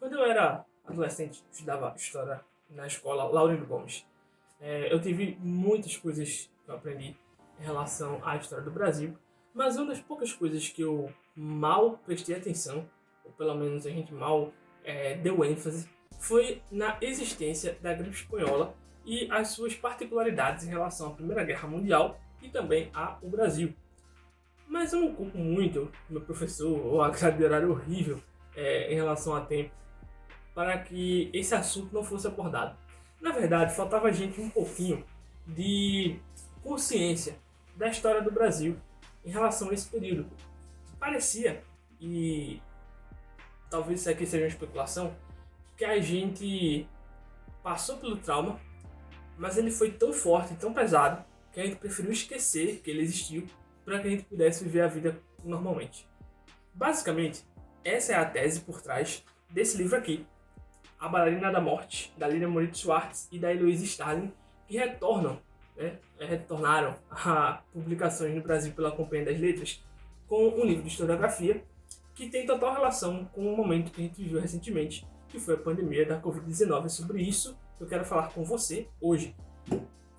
Quando eu era adolescente, estudava história na escola Laurindo Gomes. Eu tive muitas coisas que eu aprendi em relação à história do Brasil, mas uma das poucas coisas que eu mal prestei atenção, ou pelo menos a gente mal deu ênfase, foi na existência da gripe espanhola e as suas particularidades em relação à Primeira Guerra Mundial e também ao Brasil. Mas eu não culpo muito meu professor ou a grade de horário horrível em relação a tempo para que esse assunto não fosse abordado. Na verdade, faltava a gente um pouquinho de consciência da história do Brasil em relação a esse período. Parecia, e talvez isso aqui seja uma especulação, que a gente passou pelo trauma, mas ele foi tão forte, tão pesado, que a gente preferiu esquecer que ele existiu para que a gente pudesse viver a vida normalmente. Basicamente, essa é a tese por trás desse livro aqui, A Bailarina da Morte, da Lilian Moritz Schwartz e da Heloise Starling, que retornaram a publicações no Brasil pela Companhia das Letras, com um livro de historiografia que tem total relação com o momento que a gente viveu recentemente, que foi a pandemia da Covid-19. É sobre isso que eu quero falar com você hoje.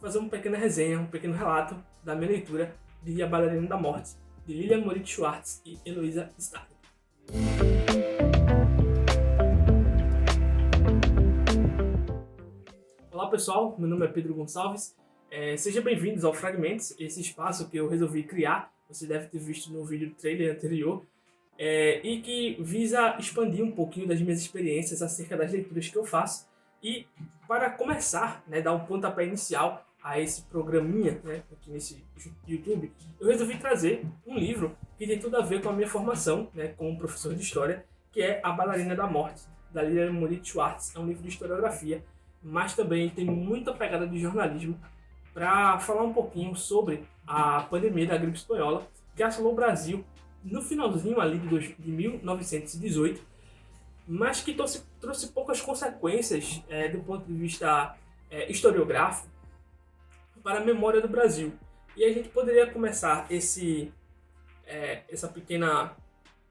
Fazer uma pequena resenha, um pequeno relato da minha leitura de A Bailarina da Morte, de Lilian Moritz Schwartz e Heloise Starling. Olá pessoal, meu nome é Pedro Gonçalves, sejam bem-vindos ao Fragmentos, esse espaço que eu resolvi criar, você deve ter visto no vídeo trailer anterior, e que visa expandir um pouquinho das minhas experiências acerca das leituras que eu faço. E para começar, dar um pontapé inicial a esse programinha aqui nesse YouTube, eu resolvi trazer um livro que tem tudo a ver com a minha formação como professor de História, que é A Bailarina da Morte, da Lilian Moritz Schwartz. É um livro de historiografia, mas também tem muita pegada de jornalismo para falar um pouquinho sobre a pandemia da gripe espanhola que assolou o Brasil no finalzinho ali de 1918, mas que trouxe poucas consequências do ponto de vista historiográfico para a memória do Brasil. E a gente poderia começar essa pequena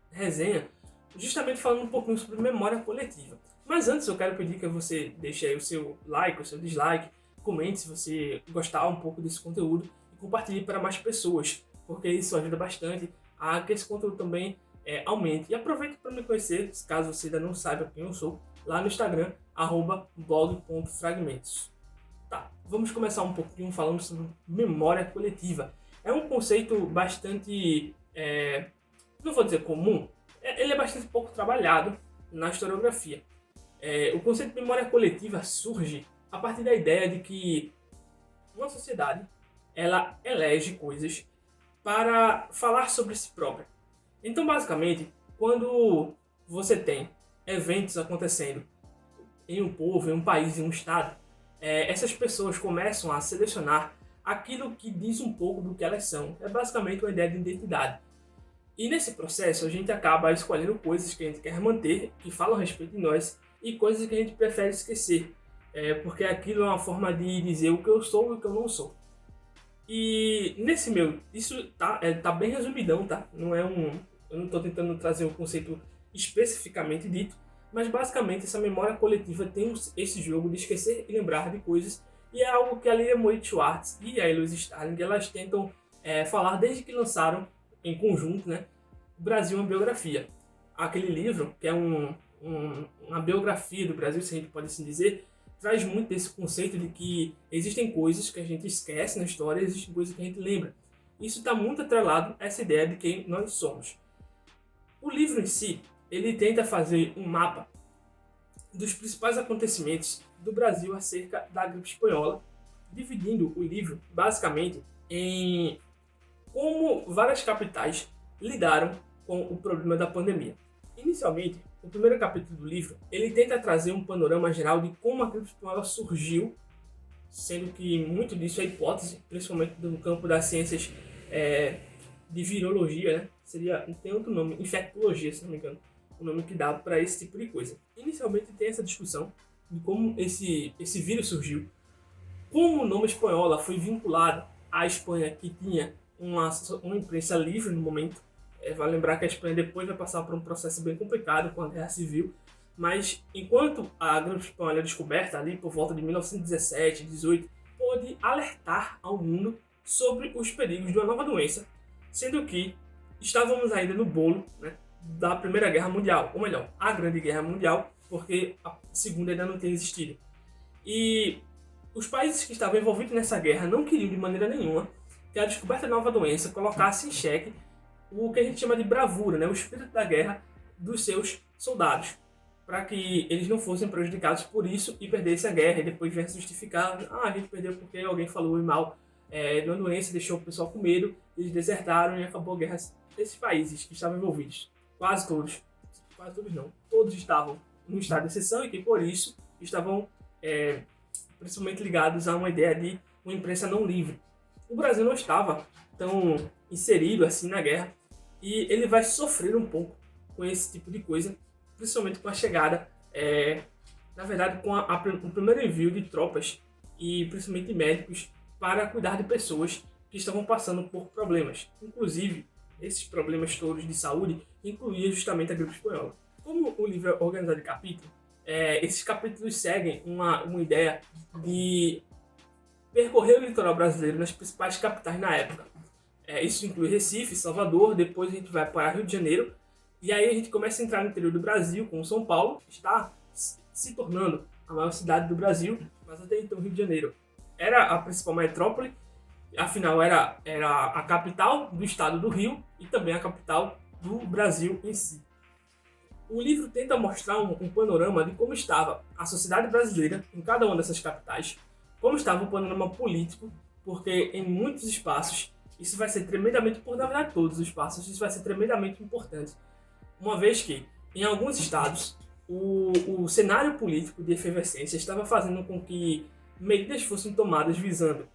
resenha justamente falando um pouquinho sobre memória coletiva. Mas antes eu quero pedir que você deixe aí o seu like, o seu dislike, comente se você gostar um pouco desse conteúdo e compartilhe para mais pessoas, porque isso ajuda bastante a que esse conteúdo também aumente. E aproveite para me conhecer, caso você ainda não saiba quem eu sou, lá no Instagram, @blog.fragmentos. Tá, vamos começar um pouquinho falando sobre memória coletiva. É um conceito bastante, não vou dizer comum, ele é bastante pouco trabalhado na historiografia. O conceito de memória coletiva surge a partir da ideia de que uma sociedade ela elege coisas para falar sobre si própria. Então, basicamente, quando você tem eventos acontecendo em um povo, em um país, em um estado, essas pessoas começam a selecionar aquilo que diz um pouco do que elas são. É basicamente uma ideia de identidade. E nesse processo a gente acaba escolhendo coisas que a gente quer manter, que falam a respeito de nós, e coisas que a gente prefere esquecer, porque aquilo é uma forma de dizer o que eu sou e o que eu não sou. E isso tá bem resumidão, tá? Eu não estou tentando trazer um conceito especificamente dito, mas basicamente essa memória coletiva tem esse jogo de esquecer e lembrar de coisas, e é algo que a Lilian Moritz Schwartz e a Heloise Starling elas tentam falar desde que lançaram em conjunto, o Brasil é uma biografia. Aquele livro, que é uma biografia do Brasil, se a gente pode assim dizer, traz muito desse conceito de que existem coisas que a gente esquece na história, existem coisas que a gente lembra. Isso está muito atrelado a essa ideia de quem nós somos. O livro em si, ele tenta fazer um mapa dos principais acontecimentos do Brasil acerca da gripe espanhola, dividindo o livro basicamente em como várias capitais lidaram com o problema da pandemia. Inicialmente, o primeiro capítulo do livro, ele tenta trazer um panorama geral de como a gripe espanhola surgiu, sendo que muito disso é hipótese, principalmente no campo das ciências de virologia, tem outro nome, infectologia, se não me engano, o nome que dá para esse tipo de coisa. Inicialmente tem essa discussão de como esse vírus surgiu, como o nome espanhola foi vinculado à Espanha, que tinha uma imprensa livre no momento. Vale lembrar que a Espanha depois vai passar por um processo bem complicado com a Guerra Civil, Mas enquanto a gripe espanhola é descoberta ali por volta de 1917, 18, pôde alertar ao mundo sobre os perigos de uma nova doença, sendo que estávamos ainda no bolo, né, da Primeira Guerra Mundial, ou melhor, a Grande Guerra Mundial, porque a Segunda ainda não tinha existido. E os países que estavam envolvidos nessa guerra não queriam de maneira nenhuma que a descoberta da nova doença colocasse em xeque o que a gente chama de bravura, né, o espírito da guerra dos seus soldados, para que eles não fossem prejudicados por isso e perdessem a guerra e depois viessem justificar, a gente perdeu porque alguém falou mal de uma doença, deixou o pessoal com medo, eles desertaram e acabou a guerra. Esses países que estavam envolvidos, quase todos não, todos estavam no estado de exceção e que por isso estavam principalmente ligados a uma ideia de uma imprensa não livre. O Brasil não estava tão inserido assim na guerra e ele vai sofrer um pouco com esse tipo de coisa, principalmente com a chegada, na verdade, com o primeiro envio de tropas e principalmente médicos para cuidar de pessoas que estavam passando por problemas. Inclusive, esses problemas todos de saúde incluíam justamente a gripe espanhola. Como o livro é organizado em capítulos, esses capítulos seguem uma ideia de percorrer o litoral brasileiro nas principais capitais na época. Isso inclui Recife, Salvador, depois a gente vai para Rio de Janeiro, e aí a gente começa a entrar no interior do Brasil, como São Paulo, que está se tornando a maior cidade do Brasil, mas até então Rio de Janeiro era a principal metrópole, afinal era a capital do estado do Rio e também a capital do Brasil em si. O livro tenta mostrar um panorama de como estava a sociedade brasileira em cada uma dessas capitais, como estava o panorama político, porque em muitos espaços isso vai ser tremendamente, na verdade todos os espaços, isso vai ser tremendamente importante, uma vez que em alguns estados o cenário político de efervescência estava fazendo com que medidas fossem tomadas visando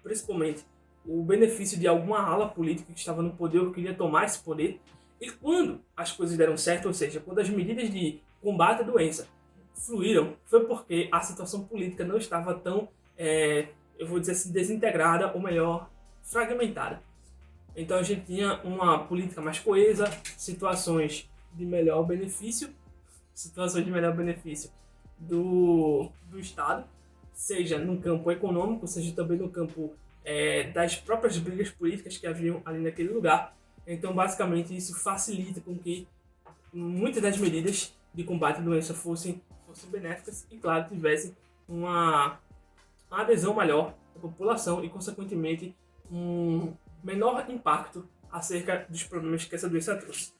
principalmente o benefício de alguma ala política que estava no poder ou queria tomar esse poder. E quando as coisas deram certo, ou seja, quando as medidas de combate à doença fluíram, foi porque a situação política não estava tão, eu vou dizer assim, desintegrada, ou melhor, fragmentada. Então a gente tinha uma política mais coesa, situações de melhor benefício do Estado, seja no campo econômico, seja também no campo das próprias brigas políticas que haviam ali naquele lugar. Então, basicamente, isso facilita com que muitas das medidas de combate à doença fossem benéficas e, claro, tivessem uma adesão maior da população e, consequentemente, um menor impacto acerca dos problemas que essa doença trouxe.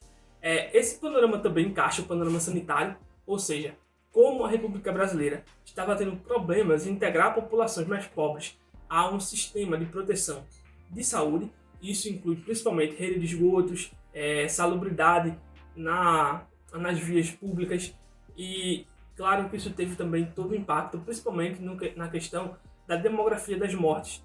Esse panorama também encaixa o panorama sanitário, ou seja, como a República Brasileira estava tendo problemas em integrar populações mais pobres a um sistema de proteção de saúde. Isso inclui principalmente rede de esgotos, salubridade nas vias públicas e, claro, que isso teve também todo o impacto, principalmente na questão da demografia das mortes.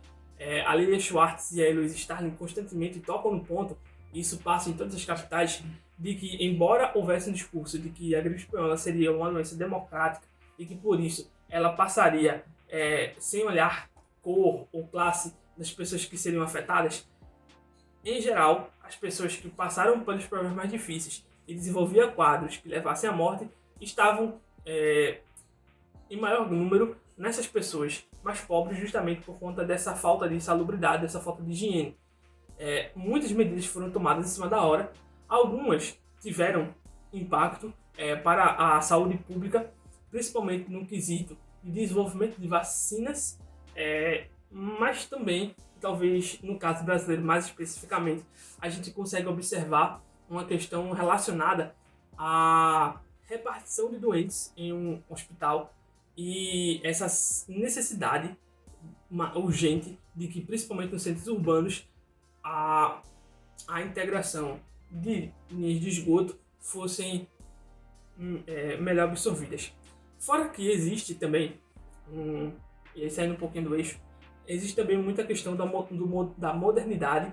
A Lilia Schwartz e a Heloísa Starling constantemente tocam no ponto, e isso passa em todas as capitais, de que, embora houvesse um discurso de que a gripe espanhola seria uma doença democrática e que, por isso, ela passaria sem olhar cor ou classe das pessoas que seriam afetadas, em geral, as pessoas que passaram pelos problemas mais difíceis e desenvolviam quadros que levassem à morte estavam em maior número nessas pessoas mais pobres, justamente por conta dessa falta de insalubridade, dessa falta de higiene. Muitas medidas foram tomadas em cima da hora, algumas tiveram impacto para a saúde pública, principalmente no quesito de desenvolvimento de vacinas, mas também, talvez no caso brasileiro mais especificamente, a gente consegue observar uma questão relacionada à repartição de doentes em um hospital e essa necessidade urgente de que, principalmente nos centros urbanos, a integração de linhas de esgoto fossem melhor absorvidas. Fora que existe também, e saindo um pouquinho do eixo, existe também muita questão da modernidade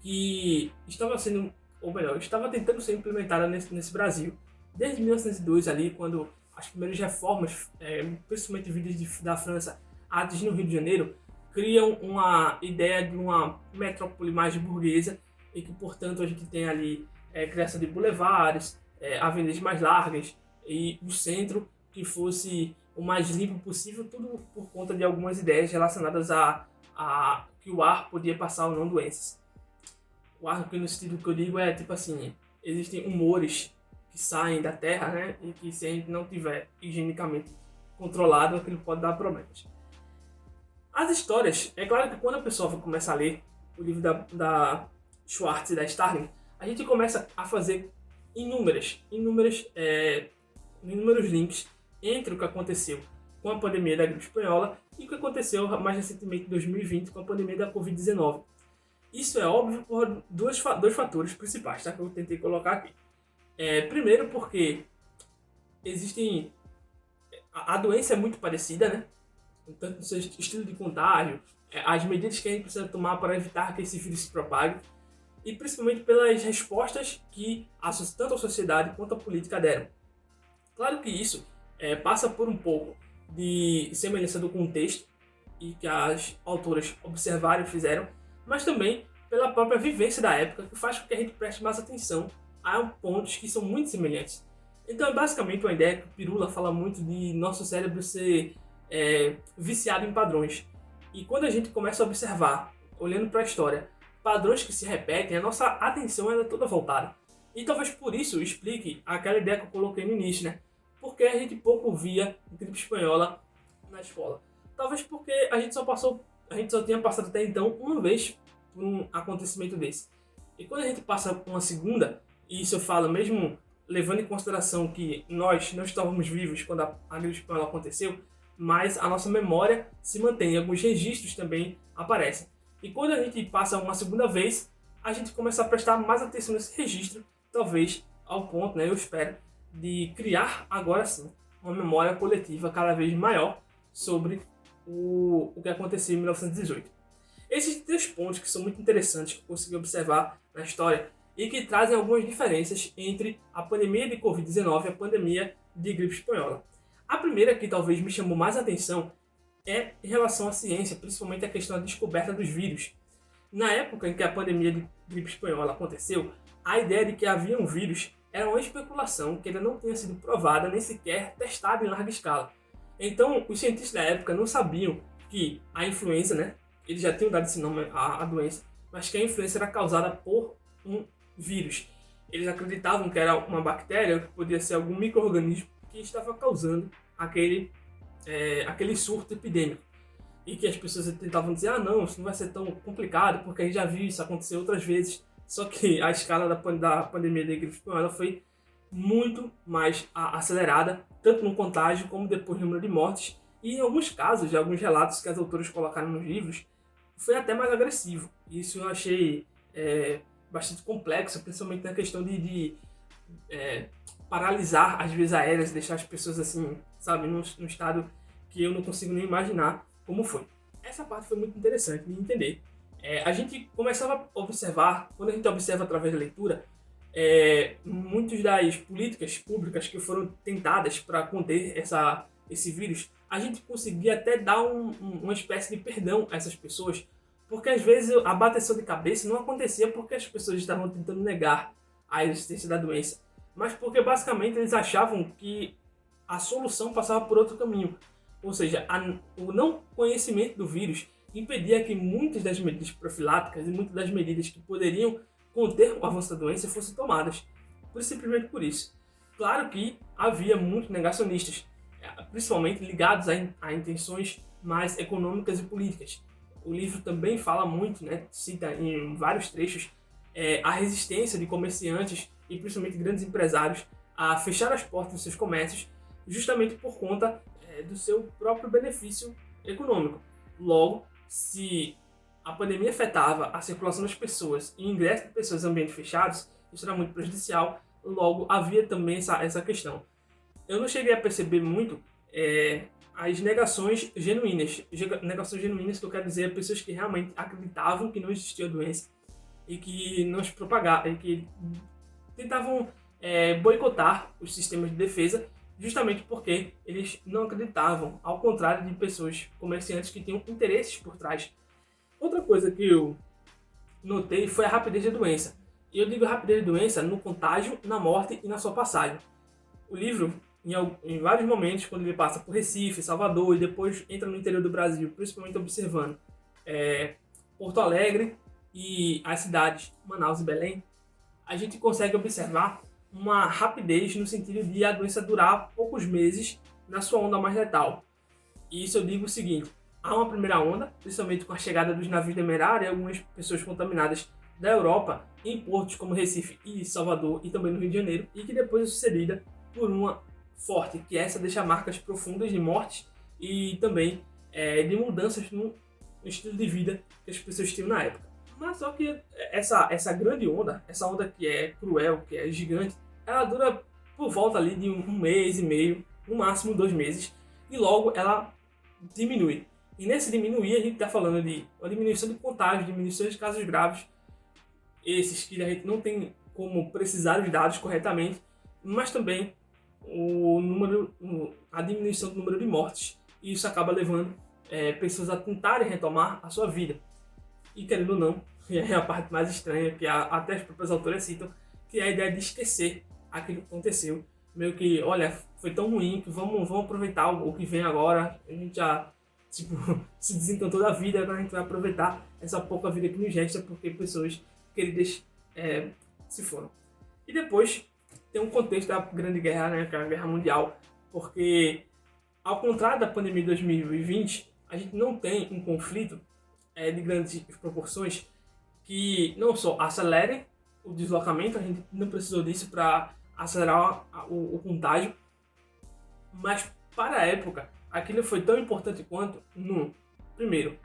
que estava sendo, ou melhor, estava tentando ser implementada nesse Brasil desde 1902 ali, quando as primeiras reformas, principalmente vindas da França, atas no Rio de Janeiro, criam uma ideia de uma metrópole mais burguesa e que, portanto, a gente tem ali criação de bulevares, avenidas mais largas e o centro que fosse o mais limpo possível, tudo por conta de algumas ideias relacionadas a que o ar podia passar ou não doenças. O ar, no sentido que eu digo, é tipo assim, existem humores que saem da terra, né, e que se a gente não tiver higienicamente controlado, aquilo pode dar problemas. As histórias, é claro que quando a pessoa começa a ler o livro da Schwartz e da Starling, a gente começa a fazer inúmeros links entre o que aconteceu com a pandemia da gripe espanhola e o que aconteceu mais recentemente em 2020 com a pandemia da Covid-19. Isso é óbvio por dois fatores principais, tá? Que eu tentei colocar aqui. Primeiro porque existem... A doença é muito parecida, né? Tanto no seu estilo de contágio, as medidas que a gente precisa tomar para evitar que esse vírus se propague, e principalmente pelas respostas que tanto a sociedade quanto a política deram. Claro que isso passa por um pouco de semelhança do contexto e que as autoras observaram e fizeram, mas também pela própria vivência da época, que faz com que a gente preste mais atenção a pontos que são muito semelhantes. Então é basicamente uma ideia que o Pirula fala muito de nosso cérebro ser viciado em padrões. E quando a gente começa a observar, olhando para a história, padrões que se repetem, a nossa atenção é toda voltada. E talvez por isso explique aquela ideia que eu coloquei no início, né? Porque a gente pouco via gripe espanhola na escola. Talvez porque a gente só tinha passado até então uma vez por um acontecimento desse. E quando a gente passa uma segunda, e isso eu falo mesmo levando em consideração que nós não estávamos vivos quando a gripe espanhola aconteceu, mas a nossa memória se mantém e alguns registros também aparecem. E quando a gente passa uma segunda vez, a gente começa a prestar mais atenção nesse registro, talvez ao ponto, né, eu espero, de criar agora sim uma memória coletiva cada vez maior sobre o que aconteceu em 1918. Esses 3 pontos que são muito interessantes que eu consegui observar na história e que trazem algumas diferenças entre a pandemia de Covid-19 e a pandemia de gripe espanhola. A primeira que talvez me chamou mais atenção é em relação à ciência, principalmente a questão da descoberta dos vírus. Na época em que a pandemia de gripe espanhola aconteceu, a ideia de que havia um vírus era uma especulação que ainda não tinha sido provada nem sequer testada em larga escala. Então, os cientistas da época não sabiam que a influenza, né, eles já tinham dado esse nome à doença, mas que a influenza era causada por um vírus. Eles acreditavam que era uma bactéria, que podia ser algum micro-organismo que estava causando aquele surto epidêmico. E que as pessoas tentavam dizer, não, isso não vai ser tão complicado, porque a gente já viu isso acontecer outras vezes. Só que a escala da pandemia da gripe espanhola foi muito mais acelerada, tanto no contágio como depois no número de mortes. E em alguns casos, de alguns relatos que as autoras colocaram nos livros, foi até mais agressivo. Isso eu achei bastante complexo, principalmente na questão de paralisar as vias aéreas, deixar as pessoas assim, sabe, num estado que eu não consigo nem imaginar como foi. Essa parte foi muito interessante de entender. A gente começava a observar, quando a gente observa através da leitura, muitas das políticas públicas que foram tentadas para conter esse vírus, a gente conseguia até dar uma espécie de perdão a essas pessoas, porque às vezes a bateção de cabeça não acontecia porque as pessoas estavam tentando negar a existência da doença, mas porque basicamente eles achavam que a solução passava por outro caminho. Ou seja, o não conhecimento do vírus impedia que muitas das medidas profiláticas e muitas das medidas que poderiam conter o avanço da doença fossem tomadas. Simplesmente por isso. Claro que havia muitos negacionistas, principalmente ligados a intenções mais econômicas e políticas. O livro também fala muito, né, cita em vários trechos, a resistência de comerciantes e principalmente grandes empresários a fechar as portas dos seus comércios justamente por conta do seu próprio benefício econômico. Logo, se a pandemia afetava a circulação das pessoas e o ingresso de pessoas em ambientes fechados, isso era muito prejudicial. Logo, havia também essa questão. Eu não cheguei a perceber muito as negações genuínas. Negações genuínas que eu quero dizer é pessoas que realmente acreditavam que não existia doença e que não se propagava, e que tentavam boicotar os sistemas de defesa justamente porque eles não acreditavam, ao contrário de pessoas, comerciantes que tinham interesses por trás. Outra coisa que eu notei foi a rapidez da doença. E eu digo rapidez de doença no contágio, na morte e na sua passagem. O livro, em vários momentos, quando ele passa por Recife, Salvador e depois entra no interior do Brasil, principalmente observando Porto Alegre e as cidades Manaus e Belém, a gente consegue observar uma rapidez no sentido de a doença durar poucos meses na sua onda mais letal. E isso eu digo o seguinte: há uma primeira onda, principalmente com a chegada dos navios demerários e algumas pessoas contaminadas da Europa em portos como Recife e Salvador e também no Rio de Janeiro, e que depois é sucedida por uma forte, que essa deixa marcas profundas de mortes e também de mudanças no estilo de vida que as pessoas tinham na época. Mas só que essa grande onda, essa onda que é cruel, que é gigante, ela dura por volta ali de um mês e meio, no máximo 2 meses, e logo ela diminui. E nesse diminuir a gente está falando de uma diminuição de contágio, diminuição de casos graves, esses que a gente não tem como precisar os dados corretamente, mas também a diminuição do número de mortes. E isso acaba levando pessoas a tentarem retomar a sua vida. E querendo ou não, é a parte mais estranha, que até as próprias autoras citam, que é a ideia de esquecer aquilo que aconteceu. Meio que, olha, foi tão ruim que vamos aproveitar o que vem agora. A gente já se desencantou da vida, agora a gente vai aproveitar essa pouca vida que nos resta, porque pessoas queridas se foram. E depois tem um contexto da Grande Guerra, né, que é a Guerra Mundial, porque ao contrário da pandemia de 2020, a gente não tem um conflito de grandes proporções que não só acelere o deslocamento, a gente não precisou disso para acelerar o contágio, mas para a época aquilo foi tão importante quanto, primeiro,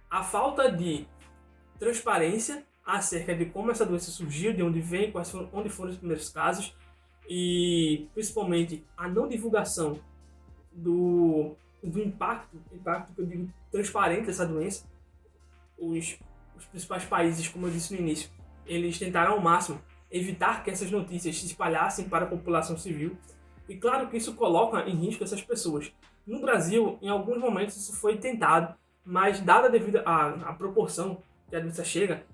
a falta de transparência acerca de como essa doença surgiu, de onde vem, onde foram os primeiros casos, e principalmente a não divulgação do impacto que eu digo transparente dessa doença. Os principais países, como eu disse no início, eles tentaram ao máximo evitar que essas notícias se espalhassem para a população civil, e claro que isso coloca em risco essas pessoas. No Brasil, em alguns momentos isso foi tentado, mas dada devido à proporção que a doença chega,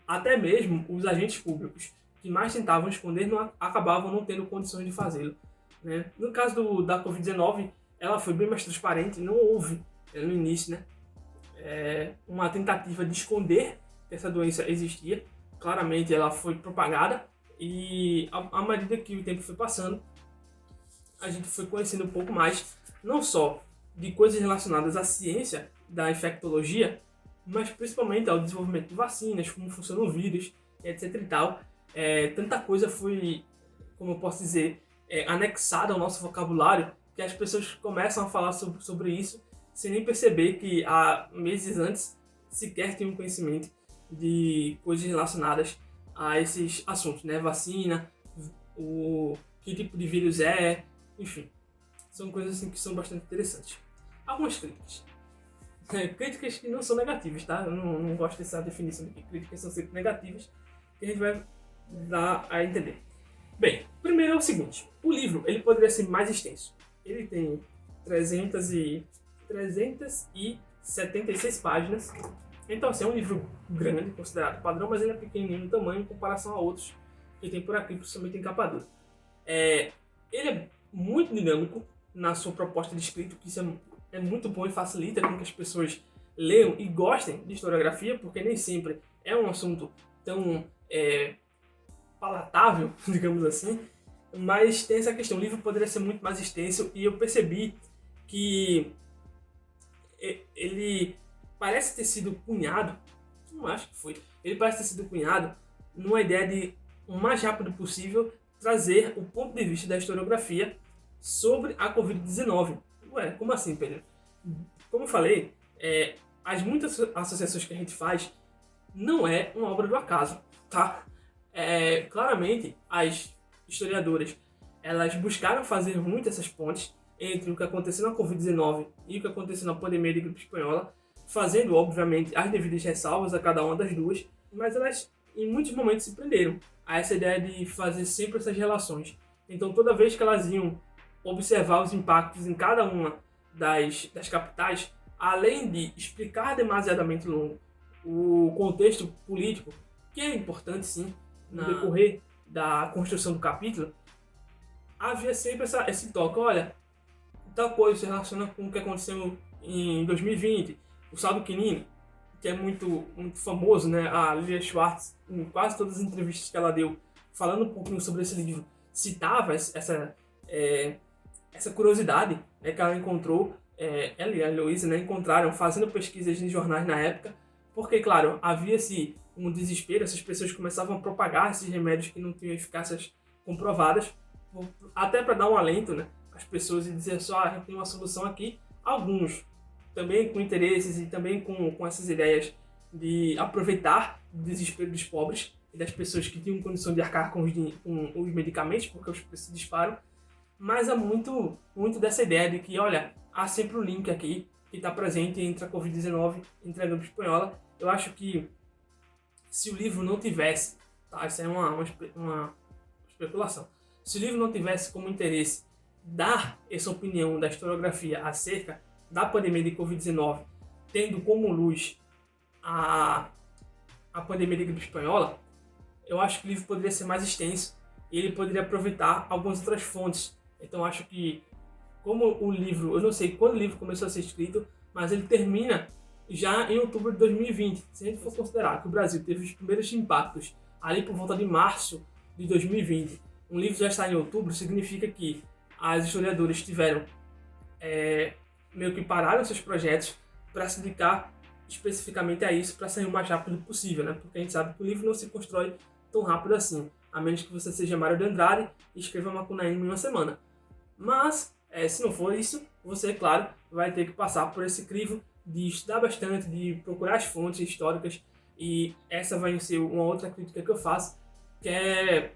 até mesmo os agentes públicos que mais tentavam esconder acabavam não tendo condições de fazê-lo, né? No caso da Covid-19, ela foi bem mais transparente, não houve no início, né, uma tentativa de esconder que essa doença existia. Claramente ela foi propagada e à medida que o tempo foi passando, a gente foi conhecendo um pouco mais, não só de coisas relacionadas à ciência da infectologia, mas principalmente ao desenvolvimento de vacinas, como funciona o vírus, etc e tal. Tanta coisa foi, como eu posso dizer, anexada ao nosso vocabulário, que as pessoas começam a falar sobre isso sem nem perceber que há meses antes sequer tinham conhecimento de coisas relacionadas a esses assuntos, né? Vacina, que tipo de vírus enfim, são coisas assim que são bastante interessantes. Algumas críticas. Críticas que não são negativas, tá? Eu não gosto dessa definição de que críticas são sempre negativas, que a gente vai dar a entender. Bem, primeiro é o seguinte: o livro ele poderia ser mais extenso. Ele tem 376 páginas. Então, assim, é um livro grande, considerado padrão, mas ele é pequenininho no tamanho em comparação a outros que tem por aqui, principalmente em capa dura. Ele é muito dinâmico na sua proposta de escrita, que isso é muito bom e facilita com que as pessoas leiam e gostem de historiografia, porque nem sempre é um assunto tão palatável, digamos assim, mas tem essa questão. O livro poderia ser muito mais extenso e eu percebi que ele parece ter sido cunhado, não acho que foi, ele parece ter sido cunhado numa ideia de, o mais rápido possível, trazer o ponto de vista da historiografia sobre a Covid-19. Ué, como assim, Pedro? Como eu falei, as muitas associações que a gente faz não é uma obra do acaso, tá? Claramente, as historiadoras, elas buscaram fazer muito essas pontes entre o que aconteceu na Covid-19 e o que aconteceu na pandemia de gripe espanhola, fazendo, obviamente, as devidas ressalvas a cada uma das duas, mas elas, em muitos momentos, se prenderam a essa ideia de fazer sempre essas relações. Então, toda vez que elas iam observar os impactos em cada uma das capitais, além de explicar demasiadamente longo o contexto político que é importante sim, no decorrer da construção do capítulo, havia sempre esse toque, olha, tal coisa se relaciona com o que aconteceu em 2020, o saldo quinino, que é muito famoso, né? A Lilia Schwartz, em quase todas as entrevistas que ela deu, falando um pouquinho sobre esse livro, citava essa curiosidade, né, que ela encontrou, ela e a Heloísa, né, encontraram fazendo pesquisas em jornais na época, porque, claro, havia-se um desespero, essas pessoas começavam a propagar esses remédios que não tinham eficácias comprovadas, até para dar um alento, né, às pessoas e dizer só, a gente tem uma solução aqui. Alguns também com interesses e também com essas ideias de aproveitar o desespero dos pobres e das pessoas que tinham condição de arcar com os medicamentos, porque os preços disparam. Mas há muito dessa ideia de que, olha, há sempre um link aqui que está presente entre a Covid-19 e a gripe espanhola. Eu acho que se o livro não tivesse, tá, isso é uma especulação, se o livro não tivesse como interesse dar essa opinião da historiografia acerca da pandemia de Covid-19, tendo como luz a pandemia de gripe espanhola, eu acho que o livro poderia ser mais extenso e ele poderia aproveitar algumas outras fontes. Então acho que, como o livro, eu não sei quando o livro começou a ser escrito, mas ele termina já em outubro de 2020. Se a gente for considerar que o Brasil teve os primeiros impactos ali por volta de março de 2020, um livro já está em outubro, significa que as historiadoras tiveram meio que pararam seus projetos para se dedicar especificamente a isso, para sair o mais rápido possível, né? Porque a gente sabe que o livro não se constrói tão rápido assim, a menos que você seja Mário de Andrade e escreva Macunaíma em uma semana. Mas, se não for isso, você, claro, vai ter que passar por esse crivo de estudar bastante, de procurar as fontes históricas, e essa vai ser uma outra crítica que eu faço, que é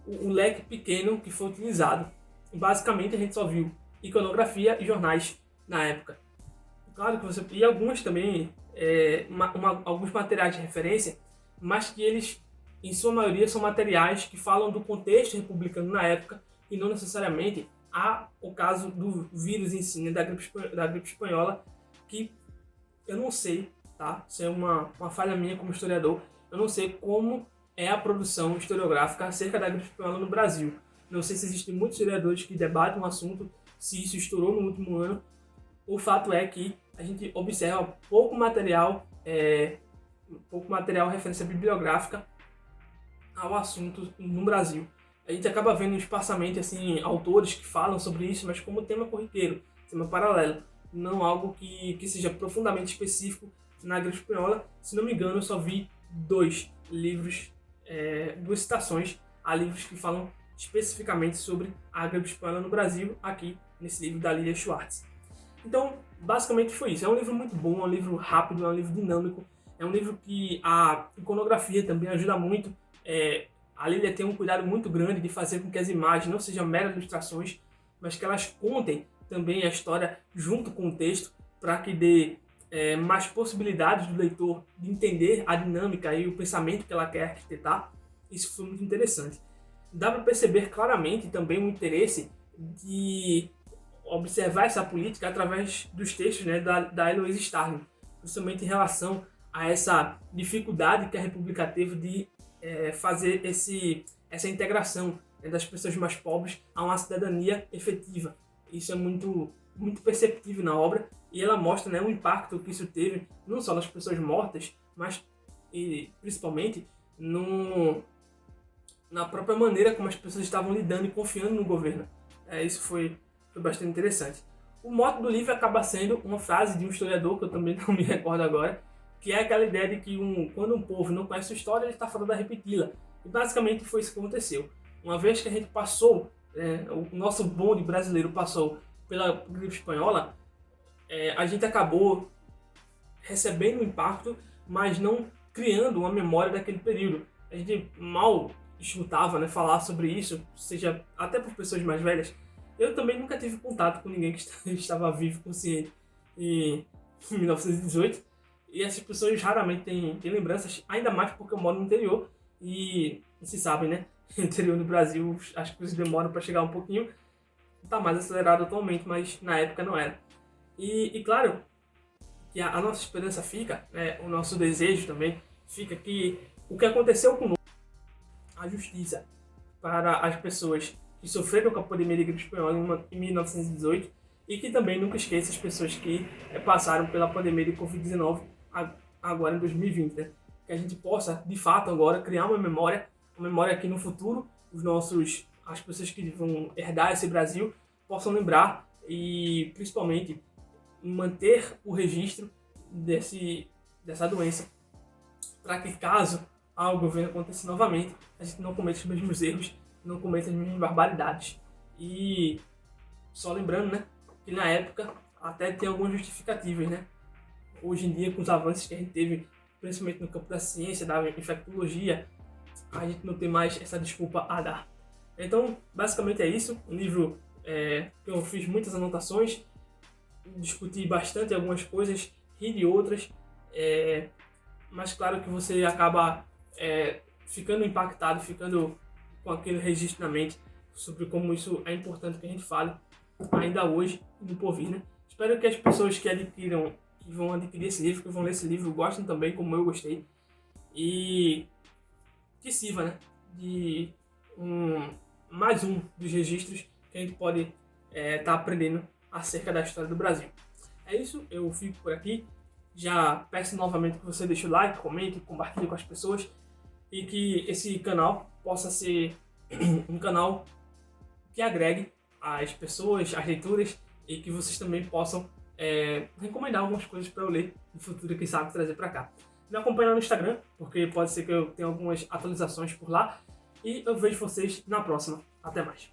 o leque pequeno que foi utilizado. E, basicamente, a gente só viu iconografia e jornais na época. Claro que você... E alguns também, alguns materiais de referência, mas que eles, em sua maioria, são materiais que falam do contexto republicano na época e não necessariamente o caso do vírus em si, né, da gripe espanhola, que eu não sei, tá? Isso é uma falha minha como historiador, eu não sei como é a produção historiográfica acerca da gripe espanhola no Brasil. Não sei se existem muitos historiadores que debatem o assunto, se isso estourou no último ano. O fato é que a gente observa pouco material referência bibliográfica ao assunto no Brasil. A gente acaba vendo esparsamente assim, autores que falam sobre isso, mas como tema corriqueiro, tema paralelo, não algo que seja profundamente específico na gripe espanhola. Se não me engano, eu só vi 2 livros, 2 citações a livros que falam especificamente sobre a gripe espanhola no Brasil, aqui nesse livro da Lilia Schwartz. Então, basicamente foi isso. É um livro muito bom, é um livro rápido, é um livro dinâmico, é um livro que a iconografia também ajuda muito. A Lilia tem um cuidado muito grande de fazer com que as imagens não sejam meras ilustrações, mas que elas contem também a história junto com o texto, para que dê mais possibilidades do leitor de entender a dinâmica e o pensamento que ela quer arquitetar. Isso foi muito interessante. Dá para perceber claramente também o interesse de observar essa política através dos textos, né, da Heloísa Starling, principalmente em relação a essa dificuldade que a República teve de fazer essa integração, né, das pessoas mais pobres a uma cidadania efetiva. Isso é muito perceptível na obra, e ela mostra, né, o impacto que isso teve, não só nas pessoas mortas, mas principalmente na própria maneira como as pessoas estavam lidando e confiando no governo. Isso foi bastante interessante. O mote do livro acaba sendo uma frase de um historiador, que eu também não me recordo agora, que é aquela ideia de que quando um povo não conhece a história, ele está falando a repeti-la. E basicamente foi isso que aconteceu. Uma vez que a gente passou, o nosso bonde brasileiro passou pela gripe espanhola, a gente acabou recebendo o impacto, mas não criando uma memória daquele período. A gente mal escutava, né, falar sobre isso, seja até por pessoas mais velhas. Eu também nunca tive contato com ninguém que estava vivo, consciente em 1918. E essas pessoas raramente têm lembranças, ainda mais porque eu moro no interior. E se sabem, né? No interior do Brasil as coisas demoram para chegar um pouquinho. Está mais acelerado atualmente, mas na época não era. E claro que a nossa esperança fica, né, o nosso desejo também fica que o que aconteceu com a justiça para as pessoas que sofreram com a pandemia de gripe espanhola em 1918 e que também nunca esqueça as pessoas que passaram pela pandemia de Covid-19 agora em 2020, né? Que a gente possa, de fato, agora criar uma memória que no futuro as pessoas que vão herdar esse Brasil possam lembrar e, principalmente, manter o registro dessa doença para que, caso algo venha acontecer novamente, a gente não cometa os mesmos erros, não cometa as mesmas barbaridades. E só lembrando, né, que na época até tem algumas justificativas, né? Hoje em dia, com os avanços que a gente teve, principalmente no campo da ciência, da infectologia, a gente não tem mais essa desculpa a dar. Então, basicamente é isso. Um livro que eu fiz muitas anotações, discuti bastante algumas coisas, ri de outras, mas claro que você acaba ficando impactado, ficando com aquele registro na mente sobre como isso é importante que a gente fale ainda hoje e no porvir, né? Espero que as pessoas que vão adquirir esse livro, que vão ler esse livro, gostem também, como eu gostei, e que sirva, né, de mais um dos registros que a gente pode estar aprendendo acerca da história do Brasil. É isso, eu fico por aqui. Já peço novamente que você deixe o like, comente, compartilhe com as pessoas e que esse canal possa ser um canal que agregue as pessoas, as leituras e que vocês também possam recomendar algumas coisas para eu ler no futuro, quem sabe trazer para cá. Me acompanhe lá no Instagram, porque pode ser que eu tenha algumas atualizações por lá. E eu vejo vocês na próxima. Até mais.